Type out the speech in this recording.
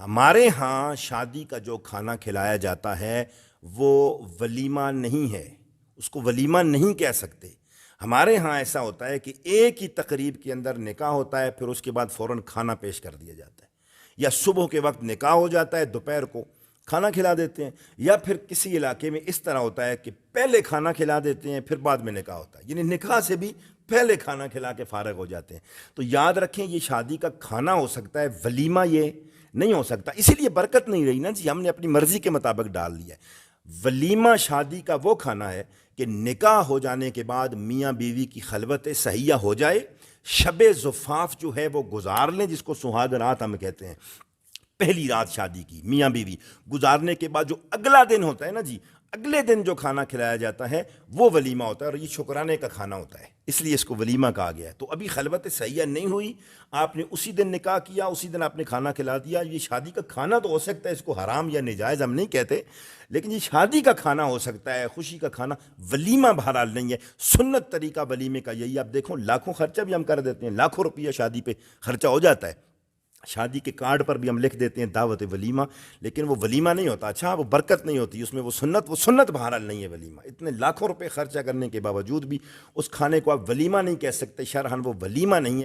ہمارے ہاں شادی کا جو کھانا کھلایا جاتا ہے وہ ولیمہ نہیں ہے، اس کو ولیمہ نہیں کہہ سکتے۔ ہمارے ہاں ایسا ہوتا ہے کہ ایک ہی تقریب کے اندر نکاح ہوتا ہے، پھر اس کے بعد فوراً کھانا پیش کر دیا جاتا ہے، یا صبح کے وقت نکاح ہو جاتا ہے، دوپہر کو کھانا کھلا دیتے ہیں، یا پھر کسی علاقے میں اس طرح ہوتا ہے کہ پہلے کھانا کھلا دیتے ہیں پھر بعد میں نکاح ہوتا ہے، یعنی نکاح سے بھی پہلے کھانا کھلا کے فارغ ہو جاتے ہیں۔ تو یاد رکھیں یہ شادی کا کھانا ہو سکتا ہے، ولیمہ یہ نہیں ہو سکتا، اسی لیے برکت نہیں رہی نا جی، ہم نے اپنی مرضی کے مطابق ڈال دیا ہے۔ ولیمہ شادی کا وہ کھانا ہے کہ نکاح ہو جانے کے بعد میاں بیوی کی خلوت صحیحہ ہو جائے، شب زفاف جو ہے وہ گزار لیں، جس کو سہاگ رات ہم کہتے ہیں، پہلی رات شادی کی میاں بیوی گزارنے کے بعد جو اگلا دن ہوتا ہے نا جی، اگلے دن جو کھانا کھلایا جاتا ہے وہ ولیمہ ہوتا ہے، اور یہ شکرانے کا کھانا ہوتا ہے، اس لیے اس کو ولیمہ کہا گیا ہے۔ تو ابھی خلوت صحیحہ نہیں ہوئی، آپ نے اسی دن نکاح کیا، اسی دن آپ نے کھانا کھلا دیا، یہ شادی کا کھانا تو ہو سکتا ہے، اس کو حرام یا نجائز ہم نہیں کہتے، لیکن یہ شادی کا کھانا ہو سکتا ہے، خوشی کا کھانا، ولیمہ بہرحال نہیں ہے۔ سنت طریقہ ولیمے کا یہی، آپ دیکھو لاکھوں خرچہ بھی ہم کر دیتے ہیں، لاکھوں روپیہ شادی پہ خرچہ ہو جاتا ہے، شادی کے کارڈ پر بھی ہم لکھ دیتے ہیں دعوت ولیمہ، لیکن وہ ولیمہ نہیں ہوتا، اچھا وہ برکت نہیں ہوتی اس میں، وہ سنت بہرحال نہیں ہے ولیمہ۔ اتنے لاکھوں روپے خرچہ کرنے کے باوجود بھی اس کھانے کو آپ ولیمہ نہیں کہہ سکتے، شرعاً وہ ولیمہ نہیں ہے۔